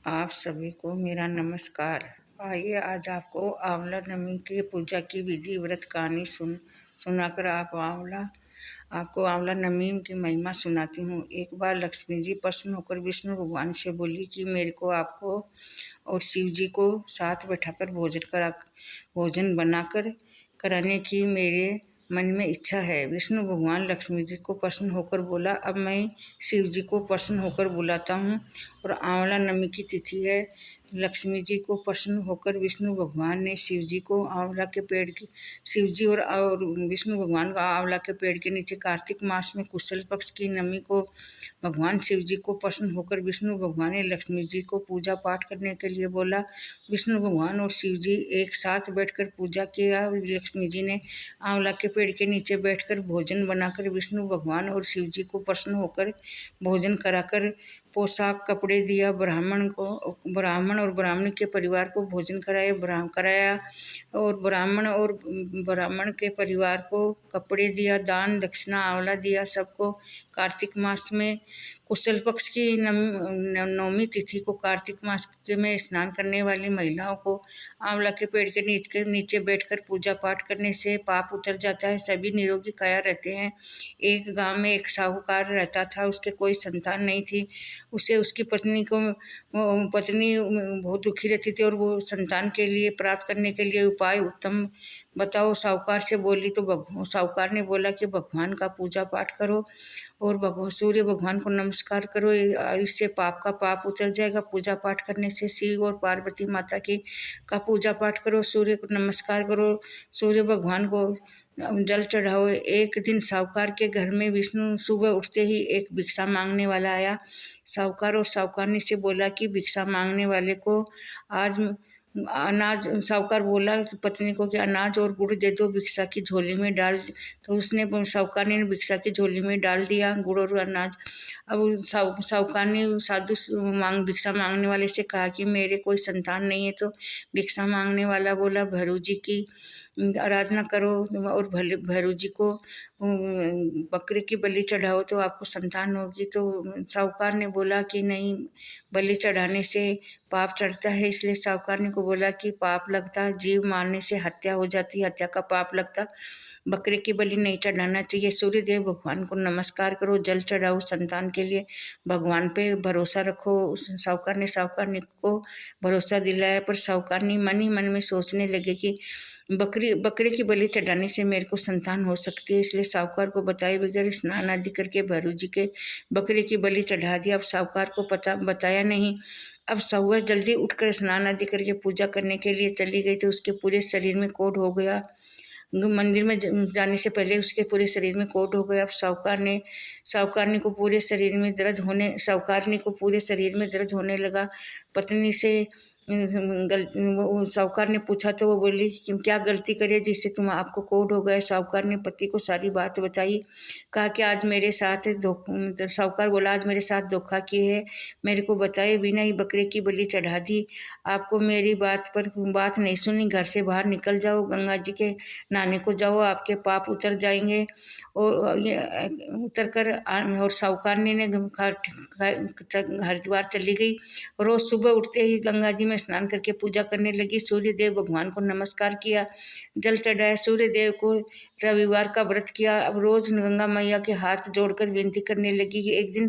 आप सभी को मेरा नमस्कार। आइए आज आपको आंवला नमी की पूजा की विधि व्रत कहानी सुनाकर आपको आंवला नमी की महिमा सुनाती हूँ। एक बार लक्ष्मी जी प्रसन्न होकर विष्णु भगवान से बोली कि मेरे को आपको और शिव जी को साथ बैठाकर भोजन बनाकर कराने की मेरे मन में इच्छा है। विष्णु भगवान लक्ष्मी जी को प्रसन्न होकर बोला, अब मैं शिव जी को प्रसन्न होकर बुलाता हूँ और आंवला नमी की तिथि है। लक्ष्मी जी को प्रसन्न होकर विष्णु भगवान ने शिव जी और विष्णु भगवान का आंवला के पेड़ के नीचे कार्तिक मास में कुशल पक्ष की नमी को भगवान शिव जी को प्रसन्न होकर विष्णु भगवान ने लक्ष्मी जी को पूजा पाठ करने के लिए बोला। विष्णु भगवान और शिव जी एक साथ बैठकर पूजा किया। लक्ष्मी जी ने आंवला के पेड़ के नीचे बैठकर भोजन बनाकर विष्णु भगवान और शिव जी को प्रसन्न होकर भोजन कराकर पोशाक कपड़े दिया। ब्राह्मण और ब्राह्मण के परिवार को भोजन कराया और ब्राह्मण के परिवार को कपड़े दिया, दान दक्षिणा आंवला दिया। सबको कार्तिक मास में कुशल पक्ष की नवमी तिथि को कार्तिक मास में स्नान करने वाली महिलाओं को आंवला के पेड़ के नीचे बैठकर पूजा पाठ करने से पाप उतर जाता है, सभी निरोगी काया रहते हैं। एक गांव में एक साहूकार रहता था, उसके कोई संतान नहीं थी। उसे उसकी पत्नी बहुत दुखी रहती थी और वो संतान के लिए प्राप्त करने के लिए उपाय उत्तम बताओ। साहूकार से बोली तो साहूकार ने बोला कि भगवान का पूजा पाठ करो और सूर्य भगवान को नमस्कार करो, इससे पाप का पाप उतर जाएगा। पूजा पाठ करने से शिव और पार्वती माता का पूजा पाठ करो, सूर्य को नमस्कार करो, सूर्य भगवान को जल चढ़ाओ। एक दिन साहूकार के घर में विष्णु सुबह उठते ही एक भिक्षा मांगने वाला आया। साहूकार और साहूकारनी से बोला कि भिक्षा मांगने वाले को आज अनाज, साहूकार बोला कि पत्नी को कि अनाज और गुड़ दे दो, भिक्षा की झोली में डाल। तो उसने साहूकारनी ने भिक्षा की झोली में डाल दिया गुड़ और अनाज। अब साहूकार ने भिक्षा मांगने वाले से कहा कि मेरे कोई संतान नहीं है। तो भिक्षा मांगने वाला बोला, भैरू जी की आराधना करो और भैरू जी को बकरे की बलि चढ़ाओ तो आपको संतान होगी। तो साहूकार ने बोला कि नहीं, बलि चढ़ाने से पाप चढ़ता है। इसलिए साहूकार को बोला कि पाप लगता, जीव मारने से हत्या हो जाती, हत्या का पाप लगता, बकरे की बलि नहीं चढ़ाना चाहिए। सूर्य देव भगवान को नमस्कार करो, जल चढ़ाओ, संतान के लिए भगवान पे भरोसा रखो। साहूकार को भरोसा दिलाया, पर साहूकार मन ही मन में सोचने लगे कि बकरे की बलि चढ़ाने से मेरे को संतान हो सकती है। इसलिए साहूकार को बताए बगैर स्नान आदि करके भैरू जी के बकरे की बलि चढ़ा दिया। अब साहूकार को बताया नहीं। अब सुबह जल्दी उठकर स्नान आदि करके पूजा करने के लिए चली गई तो उसके पूरे शरीर में कोढ़ हो गया। मंदिर में जाने से पहले उसके पूरे शरीर में कोढ़ हो गया। अब साहूकारनी को पूरे शरीर में दर्द होने लगा। पत्नी से साहूकार ने पूछा तो वो बोली कि क्या गलती करी जिससे आपको कोढ़ हो गया। साहूकार ने पति को सारी बात बताई। कहा कि आज मेरे साथ साहूकार बोला, आज मेरे साथ धोखा किए है, मेरे को बताए बिना ही बकरे की बलि चढ़ा दी। आपको मेरी बात नहीं सुनी, घर से बाहर निकल जाओ, गंगा जी के नहाने को जाओ, आपके पाप उतर जाएंगे। और उतर कर और साहूकारनी ने हरिद्वार चली गई। रोज सुबह उठते ही गंगा जी में स्नान करके पूजा करने लगी। सूर्य देव भगवान को नमस्कार किया, जल चढ़ाया, सूर्य देव को रविवार का व्रत किया। अब रोज गंगा मैया के हाथ जोड़कर विनती करने लगी कि एक दिन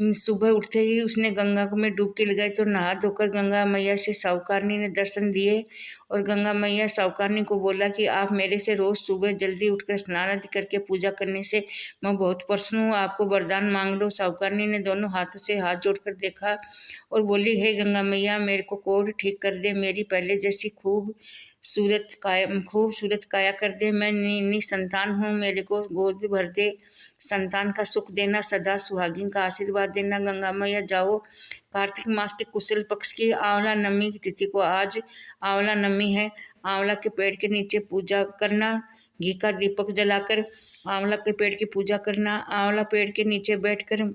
सुबह उठते ही उसने गंगा में डुबकी लगाई तो नहा धोकर गंगा मैया से साहूकारनी ने दर्शन दिए। और गंगा मैया साहूकारनी को बोला कि आप मेरे से रोज सुबह जल्दी उठकर स्नान आदि करके पूजा करने से मैं बहुत प्रसन्न हूँ, आपको वरदान मांग लो। साहूकारनी ने दोनों हाथों से हाथ जोड़कर देखा और बोली, हे गंगा मैया, मेरे को कोढ़ ठीक कर दे, मेरी पहले जैसी खूब सूरत काया कर दे। मैं निसंतान हूँ, मेरे को गोद भर दे, संतान का सुख देना, सदा सुहागिन का आशीर्वाद देना। गंगा मैया जाओ, कार्तिक मास के कुशल पक्ष की आंवला नमी की तिथि को आज आंवला नमी है, आंवला के पेड़ के नीचे पूजा करना, घी का दीपक जलाकर आंवला के पेड़ की पूजा करना, आंवला पेड़ के नीचे बैठकर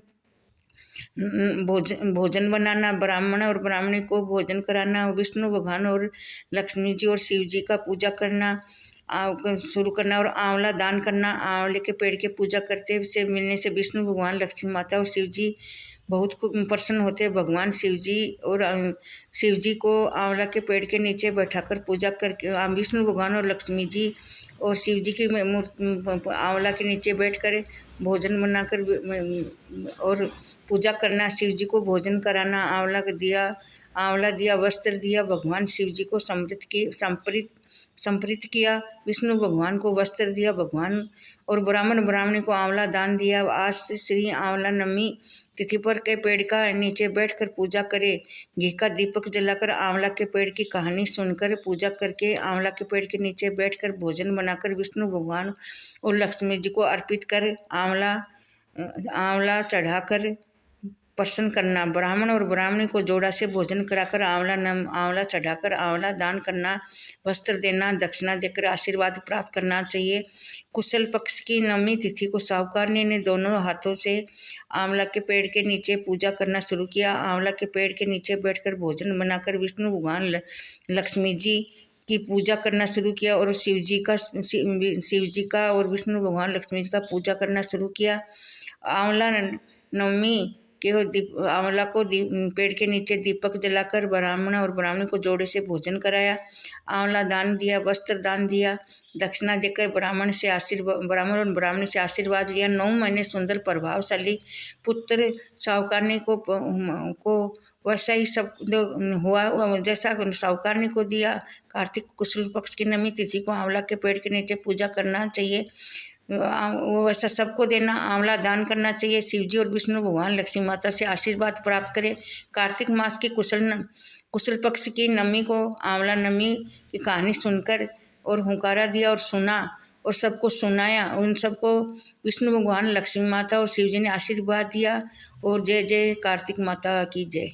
भोजन बनाना, ब्राह्मण और ब्राह्मणी को भोजन कराना, विष्णु भगवान और लक्ष्मी जी और शिव जी का पूजा करना शुरू करना और आंवला दान करना। आंवले के पेड़ की पूजा करते से मिलने से विष्णु भगवान, लक्ष्मी माता और शिव जी बहुत प्रसन्न होते भगवान शिव जी। और शिव जी को आंवला के पेड़ के नीचे बैठाकर पूजा करके विष्णु भगवान और लक्ष्मी जी और शिव जी की आंवला के नीचे बैठकर भोजन बनाकर और पूजा करना, शिव जी को भोजन कराना, आंवला दिया, वस्त्र दिया, भगवान शिव जी को संप्रीत किया, विष्णु भगवान को वस्त्र दिया भगवान, और ब्राह्मणी को आंवला दान दिया। आज से श्री आंवला नवमी तिथि पर के पेड़ का नीचे बैठकर पूजा करे, घी का दीपक जलाकर आंवला के पेड़ की कहानी सुनकर पूजा करके आंवला के पेड़ के नीचे बैठकर भोजन बनाकर विष्णु भगवान और लक्ष्मी जी को अर्पित कर आंवला चढ़ाकर प्रसन्न करना, ब्राह्मण और ब्राह्मणी को जोड़ा से भोजन कराकर आंवला चढ़ाकर आंवला दान करना, वस्त्र देना, दक्षिणा देकर आशीर्वाद प्राप्त करना चाहिए। कुशल पक्ष की नवमी तिथि को साहूकारनी ने दोनों हाथों से आंवला के पेड़ के नीचे पूजा करना शुरू किया। आंवला के पेड़ के नीचे बैठकर भोजन बनाकर विष्णु भगवान लक्ष्मी जी की पूजा करना शुरू किया और शिव जी का और विष्णु भगवान लक्ष्मी जी का पूजा करना शुरू किया। आंवला नवमी के आंवला को पेड़ के नीचे दीपक जलाकर ब्राह्मण और ब्राह्मणी को जोड़े से भोजन कराया, आंवला दान दिया, वस्त्र दान दिया, दक्षिणा देकर ब्राह्मण और ब्राह्मणी से आशीर्वाद लिया। 9 महीने सुंदर प्रभावशाली पुत्र साहूकारनी को वैसा ही सब हुआ जैसा साहूकारनी को दिया। कार्तिक कुशल पक्ष की नवमी तिथि को आंवला के पेड़ के नीचे पूजा करना चाहिए, वो वैसा सबको देना, आंवला दान करना चाहिए। शिवजी और विष्णु भगवान लक्ष्मी माता से आशीर्वाद प्राप्त करें। कार्तिक मास की कुशल पक्ष की नवमी को आंवला नवमी की कहानी सुनकर और हुंकारा दिया और सुना और सबको सुनाया। उन सबको विष्णु भगवान लक्ष्मी माता और शिवजी ने आशीर्वाद दिया। और जय जय कार्तिक माता की जय।